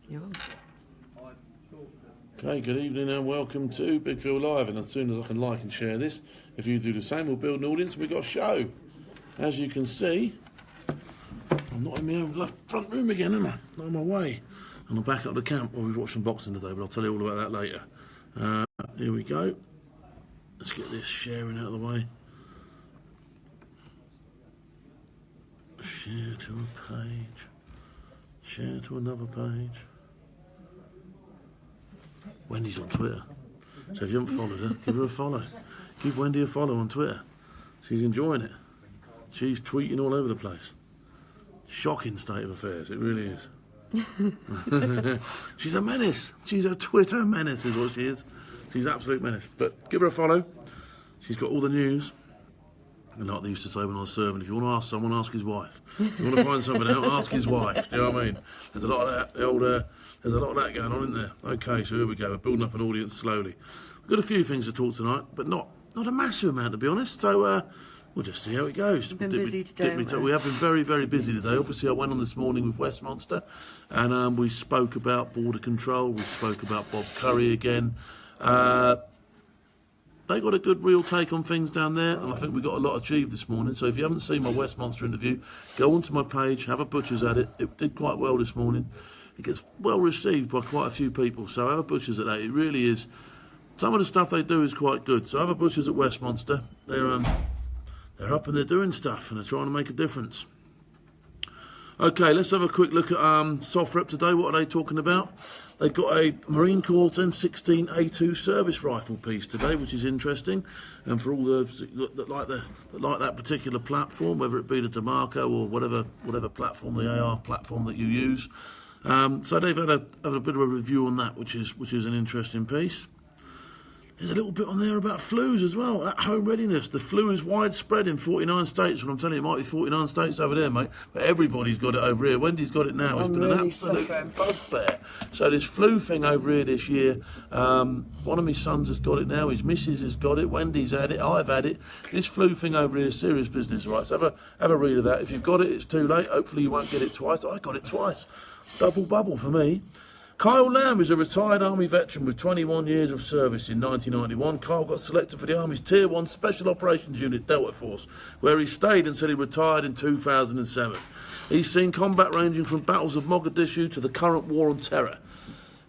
You're on. Okay, good evening and welcome to Big Phil Live. And as soon as I can like and share this, if you do the same, we'll build an audience. We've got a show. As you can see, I'm not in my own left front room again, am I? Not on my way. And I'm back up the camp where we've watched some boxing today, but I'll tell you all about that later. Here we go. Let's get this sharing out of the way. Share to a page. Share to another page. Wendy's on Twitter, so if you haven't followed her, give her a follow. Give Wendy a follow on Twitter. She's enjoying it. She's tweeting all over the place. Shocking state of affairs, it really is. She's a menace. She's a Twitter menace is what she is. She's an absolute menace. But give her a follow. She's got all the news. And like they used to say when I was serving, if you want to ask someone, ask his wife. If you want to find something out, ask his wife. Do you know what I mean? There's a lot of that. There's a lot of that going on, isn't there? Okay, so here we go. We're building up an audience slowly. We've got a few things to talk tonight, but not a massive amount, to be honest. So we'll just see how it goes. We've been busy today. We have been very, very busy today. Obviously, I went on this morning with Westminster, and we spoke about border control. We spoke about Bob Curry again. They got a good real take on things down there, and I think we got a lot achieved this morning. So if you haven't seen my Westminster interview, go onto my page, have a butcher's at it. It did quite well this morning. It gets well received by quite a few people, so have a butcher's at that. It really is. Some of the stuff they do is quite good. So have a butcher's at Westminster. They're up and they're doing stuff, and they're trying to make a difference. Okay, let's have a quick look at SOFREP today. What are they talking about? They've got a Marine Corps M16A2 service rifle piece today, which is interesting. And for all that like that particular platform, whether it be the DeMarco or whatever platform, the AR platform that you use. So they've had a bit of a review on that, which is an interesting piece. There's a little bit on there about flus as well. At home readiness, the flu is widespread in 49 states. Well, I'm telling you, it might be 49 states over there, mate. But everybody's got it over here. Wendy's got it now. It's been an absolute bugbear. So this flu thing over here this year, one of my sons has got it now. His missus has got it. Wendy's had it. I've had it. This flu thing over here is serious business, right? So have a read of that. If you've got it, it's too late. Hopefully you won't get it twice. I got it twice. Double bubble for me. Kyle Lamb is a retired Army veteran with 21 years of service. In 1991, Kyle got selected for the Army's Tier 1 Special Operations Unit, Delta Force, where he stayed until he retired in 2007. He's seen combat ranging from battles of Mogadishu to the current war on terror.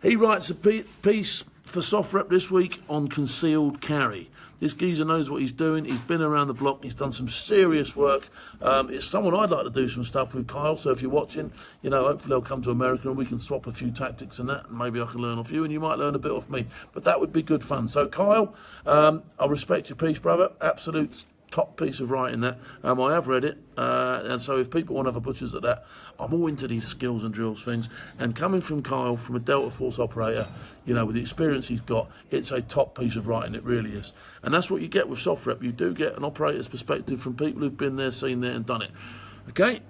He writes a piece for SOFREP this week on concealed carry. This geezer knows what he's doing. He's been around the block. He's done some serious work. It's someone I'd like to do some stuff with, Kyle. So if you're watching, hopefully I'll come to America and we can swap a few tactics and that. And maybe I can learn off you and you might learn a bit off me. But that would be good fun. So Kyle, I respect your piece, brother. Absolute top piece of writing that. I have read it. And so if people want to have a butcher's at that, I'm all into these skills and drills things. And coming from Kyle, from a Delta Force operator, with the experience he's got, it's a top piece of writing, it really is. And that's what you get with SOFREP. You do get an operator's perspective from people who've been there, seen there and done it. Okay?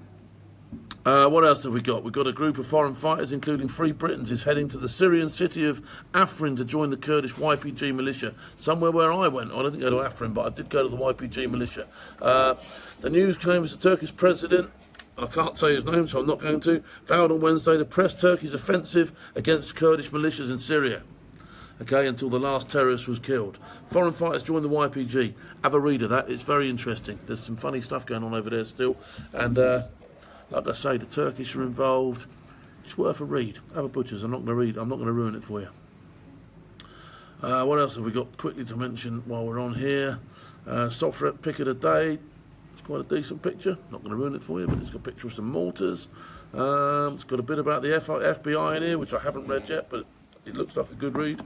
What else have we got? We've got a group of foreign fighters, including Free Britons, is heading to the Syrian city of Afrin to join the Kurdish YPG militia, somewhere where I went. I didn't go to Afrin, but I did go to the YPG militia. The news came as the Turkish president, I can't say his name, so I'm not going to, vowed on Wednesday to press Turkey's offensive against Kurdish militias in Syria. Okay, until the last terrorist was killed. Foreign fighters joined the YPG. Have a read of that. It's very interesting. There's some funny stuff going on over there still. And like I say, the Turkish are involved. It's worth a read. Have a butcher's. I'm not going to read. I'm not going to ruin it for you. What else have we got quickly to mention while we're on here? SOFREP pick of the day. Quite a decent picture. Not going to ruin it for you, but it's got a picture of some mortars. It's got a bit about the FBI in here, which I haven't read yet, but it looks like a good read.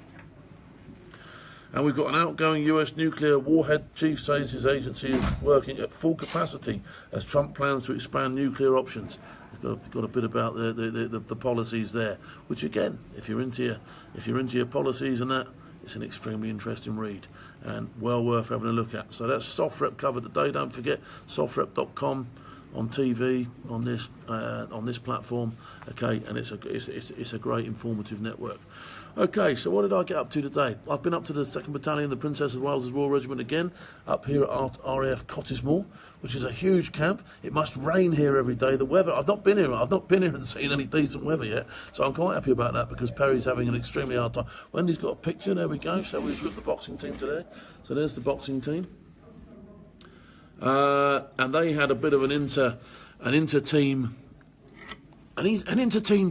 And we've got an outgoing US nuclear warhead chief says his agency is working at full capacity as Trump plans to expand nuclear options. We've got a bit about the policies there, which again, if you're into your policies and that, it's an extremely interesting read and well worth having a look at. So that's SOFREP covered today. Don't forget SOFREP.com on TV on this platform. Okay, and it's a great informative network. Okay, so what did I get up to today? I've been up to the 2nd Battalion, the Princess of Wales's Royal Regiment again, up here at RAF Cottesmore, which is a huge camp. It must rain here every day. The weather, I've not been here and seen any decent weather yet, so I'm quite happy about that because Perry's having an extremely hard time. Wendy's got a picture, there we go, so he's with the boxing team today. So there's the boxing team. And they had a bit of an inter-team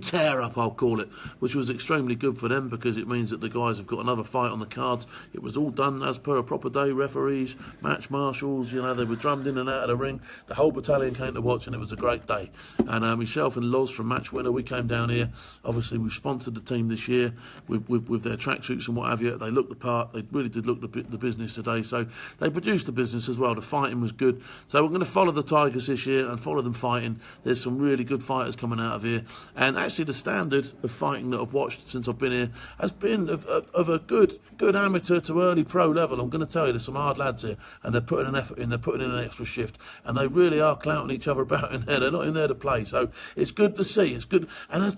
tear-up, I'll call it, which was extremely good for them because it means that the guys have got another fight on the cards. It was all done as per a proper day. Referees, match marshals, they were drummed in and out of the ring. The whole battalion came to watch and it was a great day. And myself and Loz from Match Winner, we came down here. Obviously, we've sponsored the team this year with their tracksuits and what have you. They looked the part. They really did look the business today. So they produced the business as well. The fighting was good. So we're going to follow the Tigers this year and follow them fighting. There's some really good fighters coming out of here, and actually the standard of fighting that I've watched since I've been here has been of a good amateur to early pro level. I'm going to tell you, there's some hard lads here, and they're putting an effort in, they're putting in an extra shift, and they really are clouting each other about in there. They're not in there to play, so it's good to see. It's good, and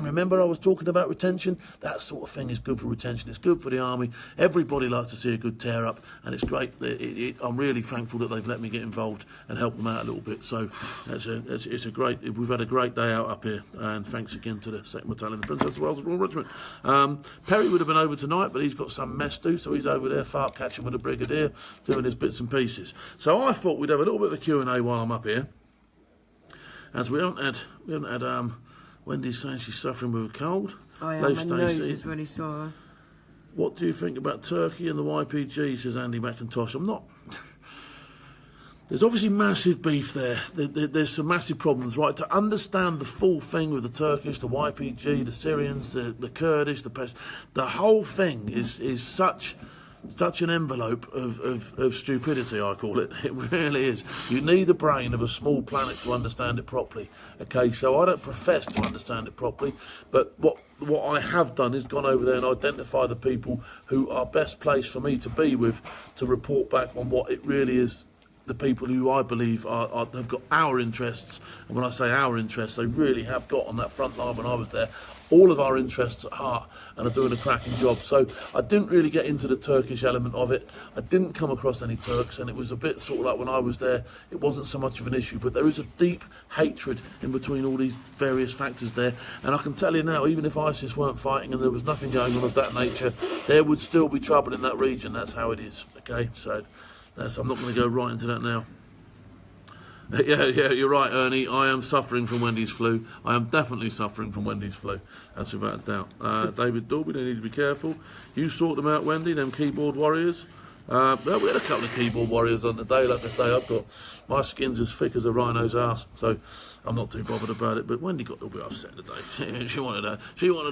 remember I was talking about retention. That sort of thing is good for retention. It's good for the army. Everybody likes to see a good tear up, and it's great. I'm really thankful that they've let me get involved and help them out a little bit. So it's a great. We've had a great day out up here, and thanks again to the 2nd Battalion, the Princess of Wales Royal Regiment. Perry would have been over tonight, but he's got some mess to, so he's over there fart catching with the Brigadier, doing his bits and pieces. So I thought we'd have a little bit of a Q&A while I'm up here, as we haven't had Wendy saying she's suffering with a cold. I am. My nose is really sore. What do you think about Turkey and the YPG, says Andy McIntosh. I'm not... There's obviously massive beef there. There's some massive problems, right? To understand the full thing with the Turkish, the YPG, the Syrians, the Kurdish, the whole thing is such an envelope of stupidity, I call it. It really is. You need the brain of a small planet to understand it properly. Okay, so I don't profess to understand it properly, but what I have done is gone over there and identify the people who are best placed for me to be with to report back on what it really is. The people who I believe have got our interests, and when I say our interests, they really have got on that front line when I was there, all of our interests at heart, and are doing a cracking job. So I didn't really get into the Turkish element of it. I didn't come across any Turks, and it was a bit sort of like when I was there, it wasn't so much of an issue, but there is a deep hatred in between all these various factors there. And I can tell you now, even if ISIS weren't fighting and there was nothing going on of that nature, there would still be trouble in that region. That's how it is, okay? So I'm not going to go right into that now. Yeah, you're right, Ernie. I am suffering from Wendy's flu. I am definitely suffering from Wendy's flu. That's without a doubt. David Dolby, they need to be careful. You sort them out, Wendy, them keyboard warriors. Well, we had a couple of keyboard warriors on the day. Like I say, my skin's as thick as a rhino's arse, so I'm not too bothered about it. But Wendy got a little bit upset today. She wanted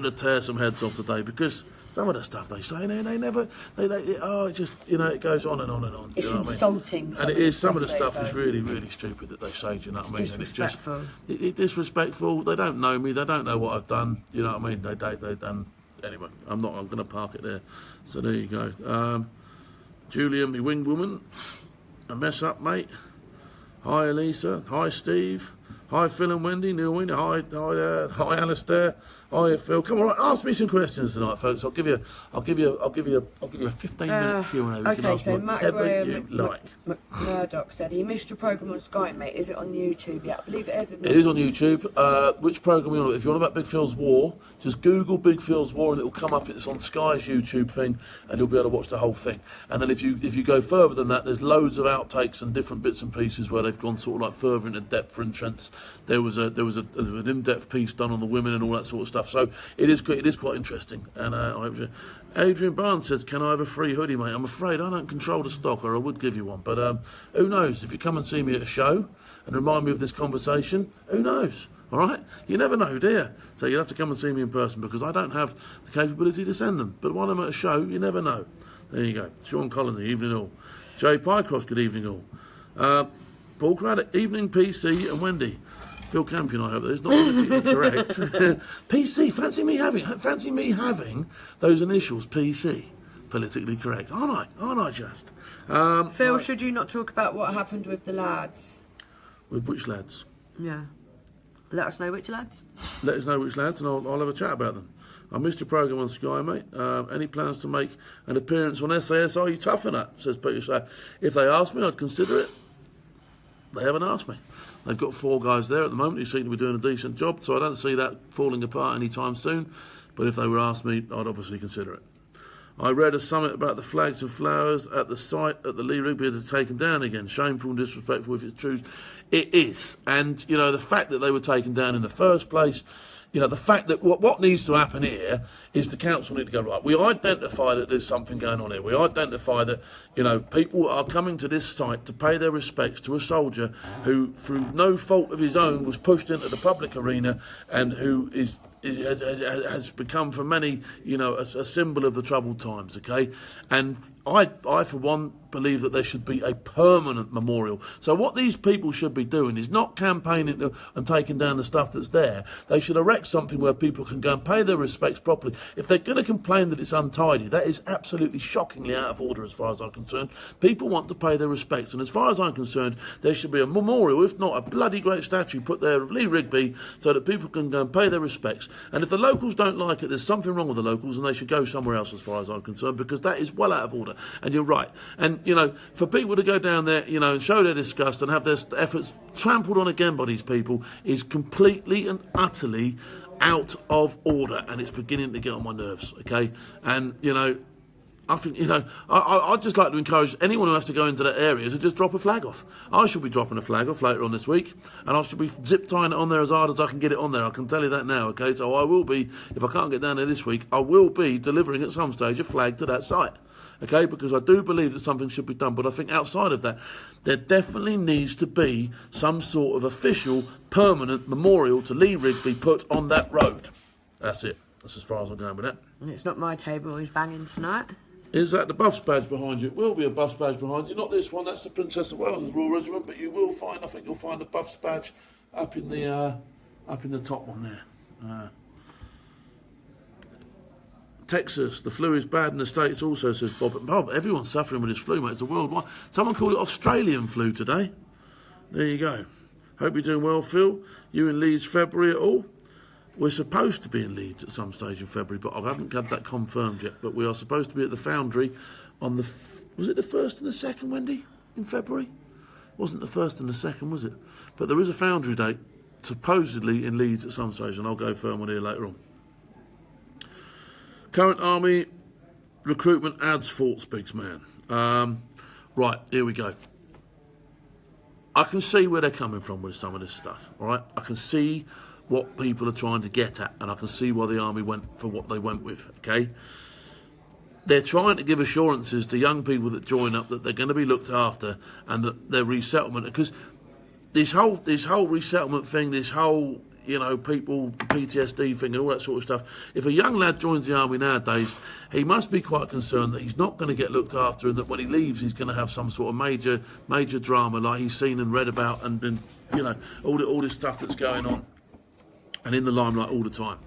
to tear some heads off today because some of the stuff they say, it just, it goes on and on and on. It's insulting. And it is, some of the stuff is really, really stupid that they say, do you know what I mean? Disrespectful. And it's just, disrespectful. They don't know me, they don't know what I've done, you know what I mean? They done, anyway, I'm going to park it there. So there you go. Julian, me winged woman, a mess up, mate. Hi, Elisa. Hi, Steve. Hi, Phil and Wendy. Neil Wiener. Hi, Alistair. Hi, Phil. Come on, ask me some questions tonight, folks. I'll give you a 15-minute Q&A. Okay, so Matt Graham like. Murdoch said he missed your programme on Sky, mate. Is it on YouTube yet? I believe it is. It is on YouTube. Which programme are you on? If you're on about Big Phil's War, just Google Big Phil's War and it'll come up. It's on Sky's YouTube thing, and you'll be able to watch the whole thing. And then if you go further than that, there's loads of outtakes and different bits and pieces where they've gone sort of like further into depth. For instance, there was an in-depth piece done on the women and all that sort of stuff. So it is quite interesting. And Adrian Barnes says, "Can I have a free hoodie, mate?" I'm afraid I don't control the stock, or I would give you one. But who knows? If you come and see me at a show and remind me of this conversation, who knows? All right? You never know, do you? So you'll have to come and see me in person because I don't have the capability to send them. But while I'm at a show, you never know. There you go. Sean Collins, evening all. Jay Pycroft, good evening all. Paul Craddock, evening PC and Wendy. Phil Campion, I hope that is not politically correct. PC, fancy me having those initials PC. Politically correct. Aren't I just? Phil, should you not talk about what happened with the lads? With which lads? Yeah. Let us know which lads. Let us know which lads, and I'll have a chat about them. I missed your programme on Sky, mate. Any plans to make an appearance on SAS? Are you tough enough? Says Peter. So if they asked me, I'd consider it. They haven't asked me. They've got 4 guys there at the moment who seem to be doing a decent job, so I don't see that falling apart anytime soon. But if they were asked me, I'd obviously consider it. I read a summit about the flags and flowers at the site at the Lee Rigby that are taken down again. Shameful and disrespectful if it's true. It is. And, you know, the fact that they were taken down in the first place, you know, the fact that what needs to happen here is the council need to go, right, we identify that there's something going on here. We identify that, you know, people are coming to this site to pay their respects to a soldier who, through no fault of his own, was pushed into the public arena and who has become for many, you know, a symbol of the troubled times, okay? And I, for one, believe that there should be a permanent memorial. So what these people should be doing is not campaigning and taking down the stuff that's there. They should erect something where people can go and pay their respects properly. If they're going to complain that it's untidy, that is absolutely shockingly out of order as far as I'm concerned. People want to pay their respects, and as far as I'm concerned, there should be a memorial, if not a bloody great statue, put there of Lee Rigby so that people can go and pay their respects. And if the locals don't like it, there's something wrong with the locals, and they should go somewhere else as far as I'm concerned, because that is well out of order. And you're right. And, you know, for people to go down there, you know, and show their disgust and have their efforts trampled on again by these people is completely and utterly out of order, and it's beginning to get on my nerves, okay? And, you know, I think, you know, I'd just like to encourage anyone who has to go into that area to just drop a flag off. I shall be dropping a flag off later on this week, and I shall be zip tying it on there as hard as I can get it on there. I can tell you that now, okay? So I will be, if I can't get down there this week, I will be delivering at some stage a flag to that site, okay? Because I do believe that something should be done, but I think outside of that, there definitely needs to be some sort of official, permanent memorial to Lee Rigby put on that road. That's it. That's as far as I'm going with that. And it's not my table he's banging tonight. Is that the Buffs badge behind you? It will be a Buffs badge behind you. Not this one, that's the Princess of Wales' Royal Regiment, but you will find, I think you'll find a Buffs badge up in the top one there. Texas, the flu is bad in the States also, says Bob. But Bob, everyone's suffering with this flu, mate. It's a worldwide. Someone called it Australian flu today. There you go. Hope you're doing well, Phil. You in Leeds February at all? We're supposed to be in Leeds at some stage in February, but I haven't had that confirmed yet. But we are supposed to be at the Foundry on the... Was it the 1st and the 2nd, Wendy, in February? It wasn't the 1st and the 2nd, was it? But there is a Foundry date, supposedly in Leeds at some stage, and I'll go firm on here later on. Current Army recruitment ads fault, speaks man. Right, here we go. I can see where they're coming from with some of this stuff, all right? I can see what people are trying to get at, and I can see why the Army went for what they went with, okay? They're trying to give assurances to young people that join up that they're going to be looked after and that their resettlement, because this whole resettlement thing, this whole, you know, people, the PTSD thing and all that sort of stuff, if a young lad joins the Army nowadays, he must be quite concerned that he's not going to get looked after and that when he leaves he's going to have some sort of major drama like he's seen and read about and been, you know, all this stuff that's going on and in the limelight all the time.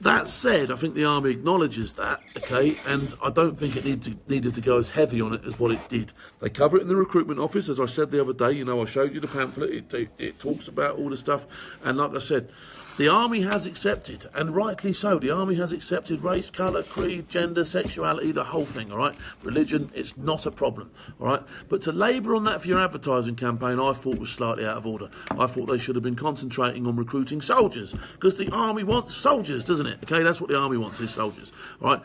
That said, I think the Army acknowledges that, okay, and I don't think it needed to go as heavy on it as what it did. They cover it in the recruitment office, as I said the other day. You know, I showed you the pamphlet. It talks about all the stuff, and like I said, the Army has accepted, and rightly so, the Army has accepted race, colour, creed, gender, sexuality, the whole thing, all right? Religion, it's not a problem, all right? But to labour on that for your advertising campaign, I thought was slightly out of order. I thought they should have been concentrating on recruiting soldiers, because the Army wants soldiers, doesn't it? Okay, that's what the Army wants, is soldiers, all right?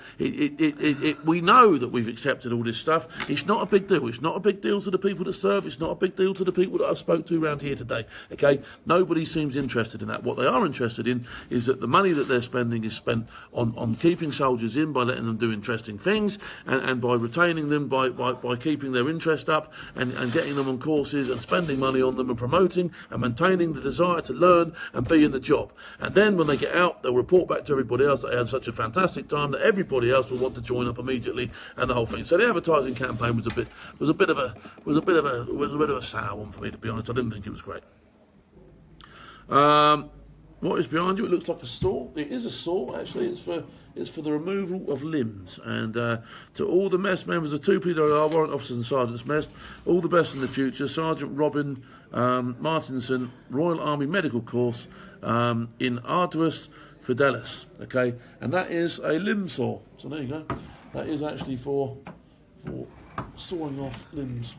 We know that we've accepted all this stuff. It's not a big deal. It's not a big deal to the people that serve. It's not a big deal to the people that I've spoke to around here today, okay? Nobody seems interested in that. What they are interested in is that the money that they're spending is spent on keeping soldiers in by letting them do interesting things and by retaining them, by keeping their interest up and getting them on courses and spending money on them and promoting and maintaining the desire to learn and be in the job. And then when they get out, they'll report back to everybody else that they had such a fantastic time that everybody else will want to join up immediately and the whole thing. So the advertising campaign was a bit of a sour one for me, to be honest. I didn't think it was great. What is behind you? It looks like a saw. It is a saw, actually. It's for the removal of limbs. And to all the mess members of 2PWR, warrant officers and sergeants mess, all the best in the future. Sergeant Robin Martinson, Royal Army Medical Course in Arduus Fidelis. Okay, and that is a limb saw. So there you go. That is actually for sawing off limbs.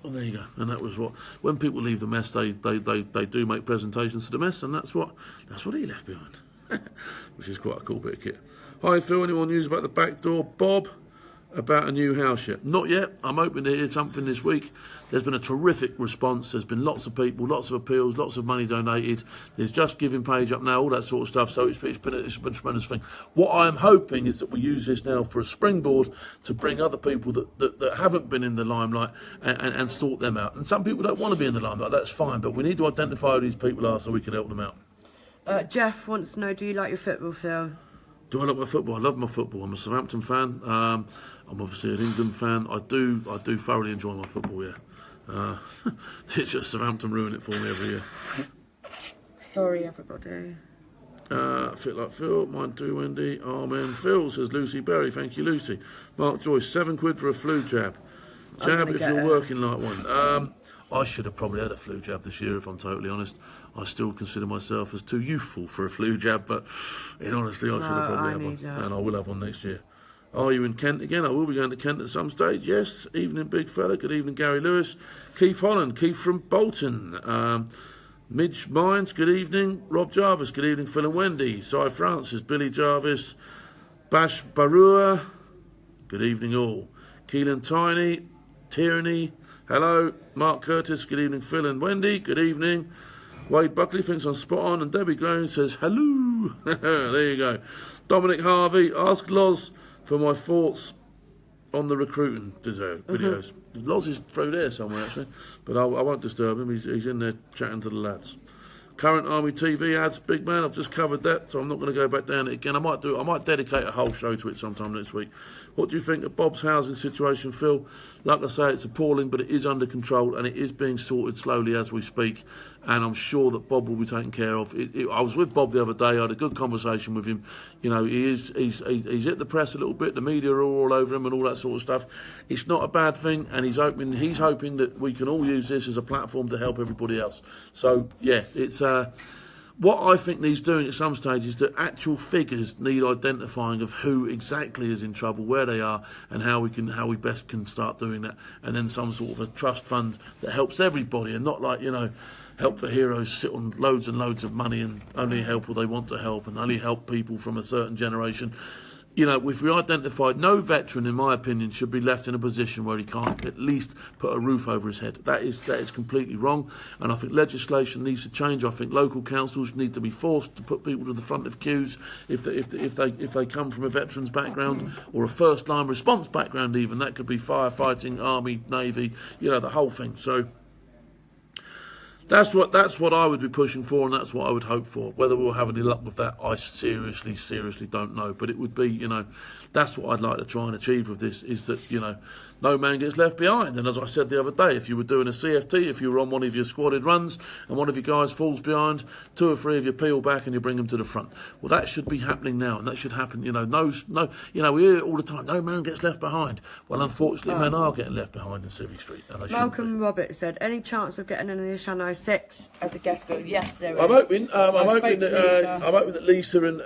And there you go. And that was what, when people leave the mess, they do make presentations to the mess, and that's what he left behind, which is quite a cool bit of kit. Hi Phil, any more news about the back door? Bob, about a new house yet? Not yet. I'm hoping to hear something this week. There's been a terrific response. There's been lots of people, lots of appeals, lots of money donated. There's Just Giving page up now, all that sort of stuff. So it's been a tremendous thing. What I'm hoping is that we use this now for a springboard to bring other people that haven't been in the limelight and sort them out. And some people don't want to be in the limelight. That's fine, but we need to identify who these people are so we can help them out. Jeff wants to know, do you like your football, Phil? Do I like my football? I love my football. I'm a Southampton fan. I'm obviously an England fan. I do thoroughly enjoy my football, yeah. It's just Southampton ruin it for me every year. Sorry, everybody. Fit like Phil, mine too, Wendy. Amen. Phil, says Lucy Berry. Thank you, Lucy. Mark Joyce, £7 for a flu jab. Jab if you're working like one. I should have probably had a flu jab this year, if I'm totally honest. I still consider myself as too youthful for a flu jab, but in honesty, I should have probably had one. And I will have one next year. Are you in Kent again? I will be going to Kent at some stage, yes. Evening, big fella. Good evening, Gary Lewis. Keith Holland, Keith from Bolton. Midge Mines, good evening. Rob Jarvis, good evening, Phil and Wendy. Cy Francis, Billy Jarvis. Bash Barua, good evening all. Keelan Tiny, Tyranny, hello. Mark Curtis, good evening, Phil and Wendy. Good evening. Wade Buckley thinks I'm spot on, and Debbie Groan says hello. There you go. Dominic Harvey, ask Loz for my thoughts on the recruiting videos. Loz is through there somewhere actually, but I won't disturb him. He's in there chatting to the lads. Current Army TV ads, big man. I've just covered that, so I'm not going to go back down it again. I might dedicate a whole show to it sometime next week. What do you think of Bob's housing situation, Phil? Like I say, it's appalling, but it is under control and it is being sorted slowly as we speak. And I'm sure that Bob will be taken care of. I was with Bob the other day. I had a good conversation with him. You know, he's hit the press a little bit. The media are all over him and all that sort of stuff. It's not a bad thing, and he's hoping that we can all use this as a platform to help everybody else. So yeah, it's what I think needs doing at some stage is that actual figures need identifying of who exactly is in trouble, where they are, and how we best can start doing that, and then some sort of a trust fund that helps everybody, and not like, you know, Help for Heroes sit on loads and loads of money and only help what they want to help and only help people from a certain generation. You know, if we identified, no veteran, in my opinion, should be left in a position where he can't at least put a roof over his head. That is completely wrong, and I think legislation needs to change. I think local councils need to be forced to put people to the front of queues if they come from a veterans background or a first line response background. Even that could be firefighting, army, navy, you know, the whole thing. So that's what I would be pushing for, and that's what I would hope for. Whether we'll have any luck with that, I seriously don't know. But it would be, you know, that's what I'd like to try and achieve with this, is that, you know, no man gets left behind. And as I said the other day, if you were doing a CFT, if you were on one of your squadded runs and one of your guys falls behind, 2 or 3 of you peel back and you bring them to the front. Well, that should be happening now, and that should happen. You know, you know, we hear it all the time. No man gets left behind. Well, unfortunately, men are getting left behind in Civvy Street. And Malcolm Roberts said, "Any chance of getting in the Channel 6 as a guest film?" Yes, there is. I'm hoping that Lisa and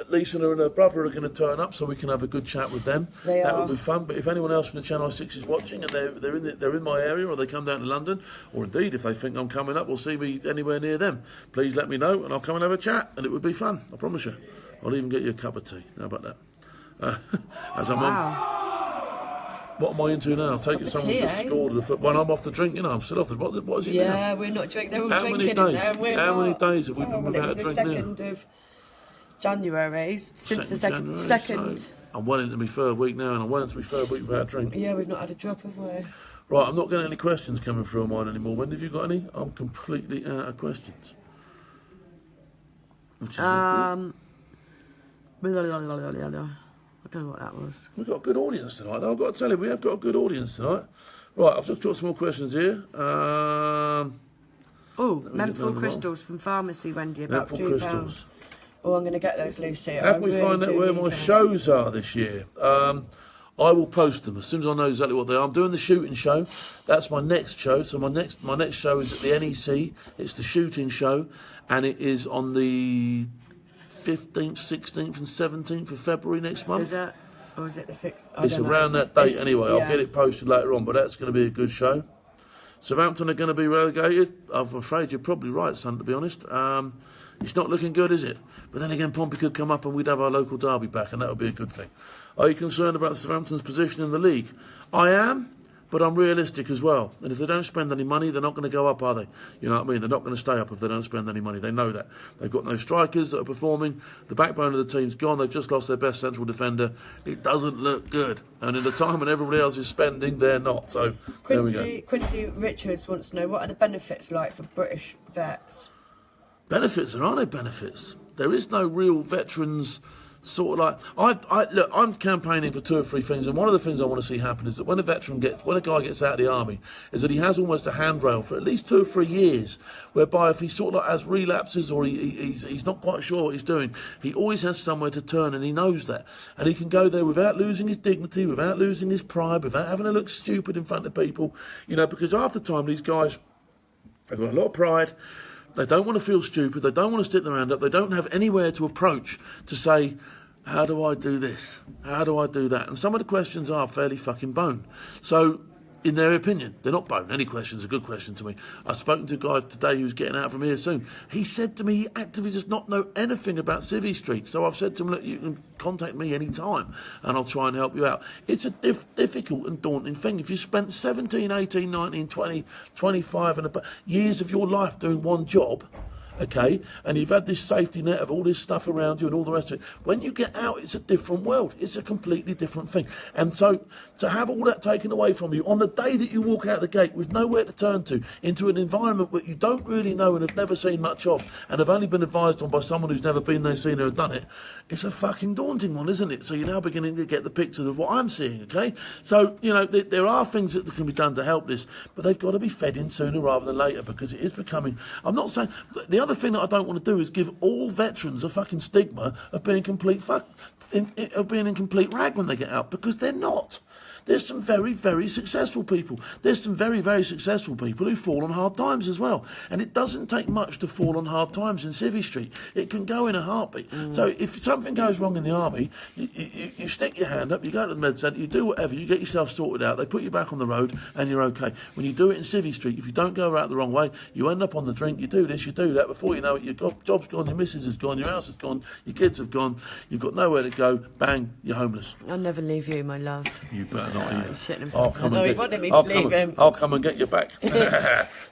her brother are going to turn up so we can have a good chat with them. That would be fun. But if anyone else from the Channel 6 is watching and they're in my area, or they come down to London, or indeed if they think I'm coming up or see me anywhere near them, please let me know and I'll come and have a chat, and it would be fun. I promise you. I'll even get you a cup of tea. How about that? As I'm on. What am I into now? Take it someone's just scored when I'm off the drink, you know, I'm still off the... What is it now? Yeah, we're not drinking. How many days have we been without a drink now? It was the 2nd of January. Since the 2nd. So I'm well into my 3rd week now, and I'm well into my 3rd week without a drink. Yeah, we've not had a drop, have we? Right, I'm not getting any questions coming through on mine anymore. When have you got any? I'm completely out of questions. I don't know what that was. We've got a good audience tonight, though. I've got to tell you, we have got a good audience tonight. Right, I've just got some more questions here. Oh, Let me get menthol down the crystals from pharmacy, Wendy, about Menthol £2. crystals. Oh, I'm going to get those, Lucy. Have we find out where my shows are this year? I will post them as soon as I know exactly what they are. I'm doing the shooting show. That's my next show. So my next show is at the NEC. It's the shooting show, and it is on the 15th, 16th, and 17th of February next month. Is that, or is it the 6th? It's around that date anyway. Yeah. I'll get it posted later on, but that's going to be a good show. Southampton are going to be relegated. I'm afraid you're probably right, son, to be honest. It's not looking good, is it? But then again, Pompey could come up and we'd have our local derby back, and that would be a good thing. Are you concerned about Southampton's position in the league? I am, but I'm realistic as well. And if they don't spend any money, they're not going to go up, are they? You know what I mean? They're not going to stay up if they don't spend any money. They know that. They've got no strikers that are performing. The backbone of the team's gone. They've just lost their best central defender. It doesn't look good. And in the time when everybody else is spending, they're not. So, there we go. Quincy Richards wants to know, what are the benefits like for British vets? Benefits, there are no benefits. There is no real veterans sort of like... Look, I'm campaigning for 2 or 3 things, and one of the things I want to see happen is that when a guy gets out of the army, is that he has almost a handrail for at least 2 or 3 years, whereby if he sort of like has relapses or he's not quite sure what he's doing, he always has somewhere to turn, and he knows that. And he can go there without losing his dignity, without losing his pride, without having to look stupid in front of people, you know, because half the time these guys have got a lot of pride. They don't want to feel stupid. They don't want to stick their hand up. They don't have anywhere to approach to say, how do I do this? How do I do that? And some of the questions are fairly fucking bone. So, in their opinion, they're not bone. Any question's a good question to me. I've spoken to a guy today who's getting out from here soon. He said to me he actively does not know anything about Civvy Street. So I've said to him, look, you can contact me any time and I'll try and help you out. It's a difficult and daunting thing. If you spent 17, 18, 19, 20, 25 and years of your life doing one job, okay, and you've had this safety net of all this stuff around you and all the rest of it, when you get out, it's a different world. It's a completely different thing. And so to have all that taken away from you on the day that you walk out the gate with nowhere to turn to, into an environment that you don't really know and have never seen much of and have only been advised on by someone who's never been there, seen it or done it, it's a fucking daunting one, isn't it? So you're now beginning to get the picture of what I'm seeing, okay? So, you know, there are things that can be done to help this, but they've got to be fed in sooner rather than later, because it is becoming... I'm not saying... The other thing that I don't want to do is give all veterans a fucking stigma of being of being in complete rag when they get out, because they're not. There's some very, very successful people. There's some very, very successful people who fall on hard times as well. And it doesn't take much to fall on hard times in Civvy Street. It can go in a heartbeat. So if something goes wrong in the army, you stick your hand up, you go to the med centre, you do whatever, you get yourself sorted out, they put you back on the road, and you're okay. When you do it in Civvy Street, if you don't go out the wrong way, you end up on the drink, you do this, you do that, before you know it, your job's gone, your missus is gone, your house is gone, your kids have gone, you've got nowhere to go, bang, you're homeless. I'll never leave you, my love. You better not either. I'll come and get you back.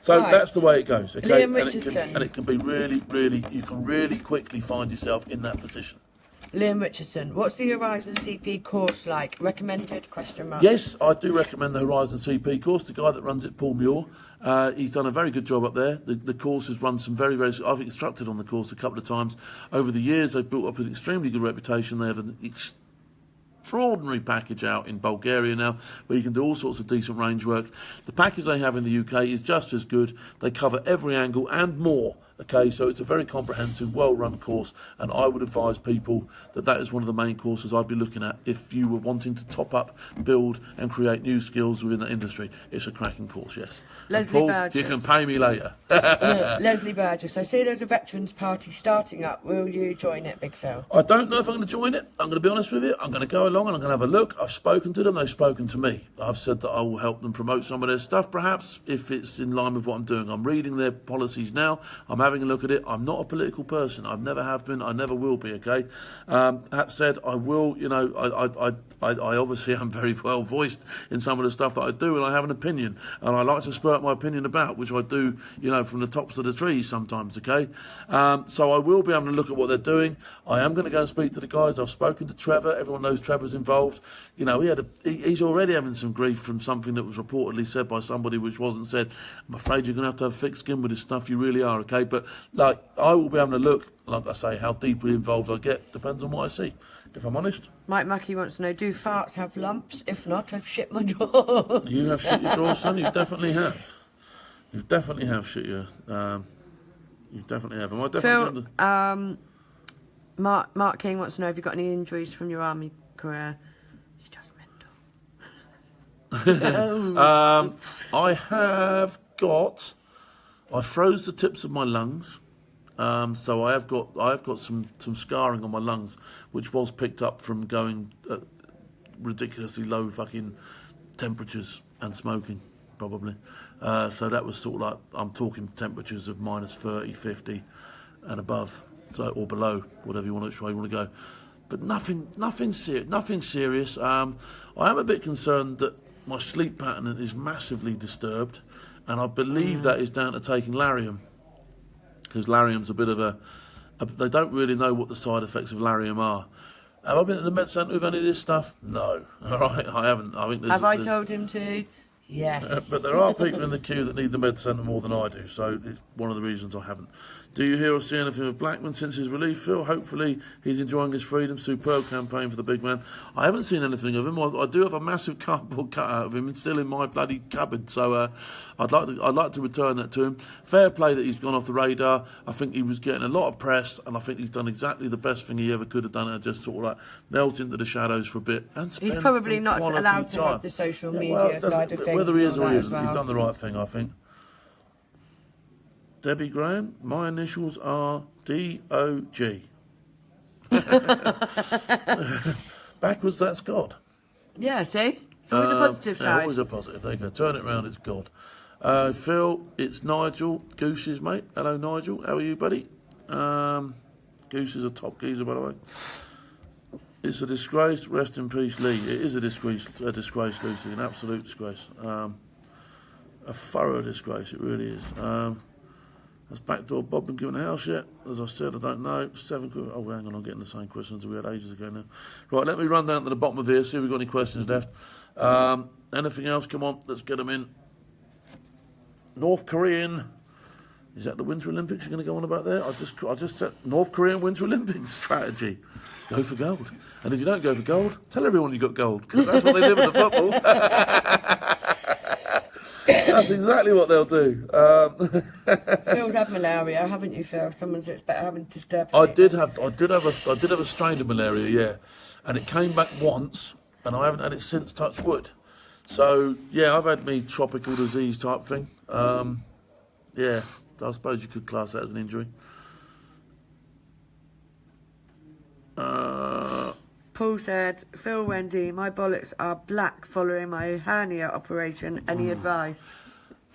So right. That's the way it goes. Okay, Liam Richardson. And it can be really, really. You can really quickly find yourself in that position. Liam Richardson, what's the Horizon CP course like? Recommended? ? Yes, I do recommend the Horizon CP course. The guy that runs it, Paul Muir, he's done a very good job up there. The course has run some very, very... I've instructed on the course a couple of times. Over the years, they've built up an extremely good reputation. They have an extraordinary package out in Bulgaria now, where you can do all sorts of decent range work. The package they have in the UK is just as good. They cover every angle and more. Okay, so it's a very comprehensive, well-run course, and I would advise people that is one of the main courses I'd be looking at if you were wanting to top up, build, and create new skills within that industry. It's a cracking course, yes. Leslie Paul, Burgess. you can pay me later. Leslie Burgess, I see there's a veterans party starting up. Will you join it, Big Phil? I don't know if I'm going to join it. I'm going to be honest with you. I'm going to go along and I'm going to have a look. I've spoken to them. They've spoken to me. I've said that I will help them promote some of their stuff, perhaps, if it's in line with what I'm doing. I'm reading their policies now. I'm having a look at it. I'm not a political person. I never have been. I never will be, okay? That said, I will, you know, I obviously am very well voiced in some of the stuff that I do, and I have an opinion. And I like to spurt my opinion about, which I do, you know, from the tops of the trees sometimes, okay? So I will be able to look at what they're doing. I am going to go and speak to the guys. I've spoken to Trevor. Everyone knows Trevor's involved. You know, he's already having some grief from something that was reportedly said by somebody which wasn't said. I'm afraid you're going to have thick skin with this stuff. You really are, okay? But, like, I will be able to look, like I say, how deeply involved I get. Depends on what I see, if I'm honest. Mike Mackey wants to know, do farts have lumps? If not, I've shit my drawers. You have shit your drawers, son? You definitely have. You definitely have, shit, yeah. You definitely have. Am I definitely Phil, Mark King wants to know if you've got any injuries from your army career. He's just mental. I have got. I froze the tips of my lungs, so I have got some scarring on my lungs, which was picked up from going at ridiculously low fucking temperatures and smoking, probably. So that was sort of like, I'm talking temperatures of minus 30, 50, and above, so or below, whatever you want, which way you want to go. But nothing serious. I am a bit concerned that my sleep pattern is massively disturbed, and I believe that is down to taking Lariam, because Lariam's a bit of a. They don't really know what the side effects of Lariam are. Have I been to the med centre with any of this stuff? No. All right, I haven't. I think Have I told him to? Yes. But there are people in the queue that need the med centre more than I do, so it's one of the reasons I haven't. Do you hear or see anything of Blackman since his relief, Phil? Hopefully he's enjoying his freedom. Superb campaign for the big man. I haven't seen anything of him. I do have a massive cardboard cutout of him. It's still in my bloody cupboard, so I'd like to return that to him. Fair play that he's gone off the radar. I think he was getting a lot of press, and I think he's done exactly the best thing he ever could have done, and just sort of like melt into the shadows for a bit and spend He's probably some not quality allowed to time. have the social Yeah, media side of things. Whether he is and all or he that isn't, as he's well. done the right thing, I think. Debbie Graham, my initials are D-O-G. Backwards, that's God. Yeah, see? It's always a positive Yeah, side. always a positive. There you go. Turn it round, it's God. Phil, it's Nigel. Gooses, mate. Hello, Nigel. How are you, buddy? Goose is a top geezer, by the way. It's a disgrace. Rest in peace, Lee. It is a disgrace, Lucy. An absolute disgrace. A thorough disgrace, it really is. Has Backdoor Bob been given a house yet? As I said, I don't know. Oh, hang on, I'm getting the same questions we had ages ago now. Right, let me run down to the bottom of here, see if we've got any questions left. Anything else? Come on, let's get them in. North Korean. Is that the Winter Olympics you're going to go on about there? I just said North Korean Winter Olympics strategy. Go for gold. And if you don't go for gold, tell everyone you got gold, because that's what they do with the football. That's exactly what they'll do. Phil's had malaria, haven't you, Phil? Someone's having disturbed. I did have a strain of malaria, yeah, and it came back once, and I haven't had it since. Touch wood. So yeah, I've had me tropical disease type thing. Yeah, I suppose you could class that as an injury. Paul said, Phil, Wendy, my bollocks are black following my hernia operation. Any advice?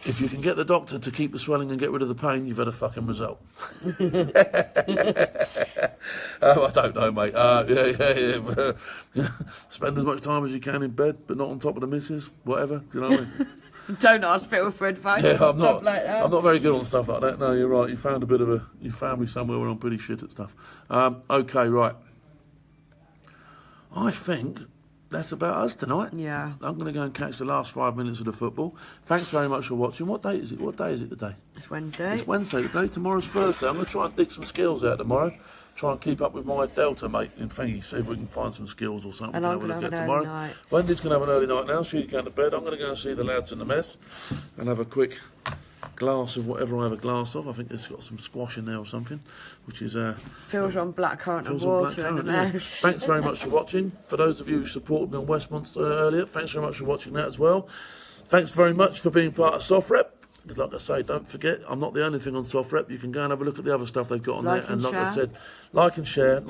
If you can get the doctor to keep the swelling and get rid of the pain, you've had a fucking result. I don't know, mate. Yeah. Spend as much time as you can in bed, but not on top of the missus. Whatever. Do you know what I mean? Don't ask Phil for advice. Yeah, I'm not. Like that. I'm not very good on stuff like that. No, you're right. You found me somewhere where I'm pretty shit at stuff. Okay, right. I think that's about us tonight. Yeah. I'm going to go and catch the last 5 minutes of the football. Thanks very much for watching. What day is it? What day is it today? It's Wednesday. It's Wednesday today. Tomorrow's Thursday. I'm going to try and dig some skills out tomorrow. Try and keep up with my Delta mate in Thingy. See if we can find some skills or something. And I'm we can going to have a have look an at early tomorrow. night. Wendy's going to have an early night now. She's going to bed. I'm going to go and see the lads in the mess and have a quick glass of whatever I have a glass of. I think it's got some squash in there or something, which is Phil's on blackcurrant and Phil's on water in the blackcurrant, yeah. mess. Thanks very much for watching. For those of you who supported me on Westminster earlier, thanks very much for watching that as well. Thanks very much for being part of SoftRep. Like I say, don't forget, I'm not the only thing on SoftRep. You can go and have a look at the other stuff they've got on there. And like I said, like and share.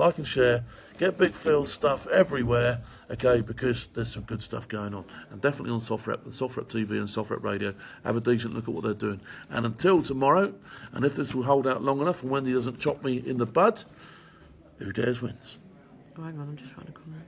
Get Big Phil's stuff everywhere, okay, because there's some good stuff going on. And definitely on SoftRep and SoftRep TV and SoftRep Radio, have a decent look at what they're doing. And until tomorrow, and if this will hold out long enough and Wendy doesn't chop me in the bud, who dares wins. Oh, hang on, I'm just trying to comment.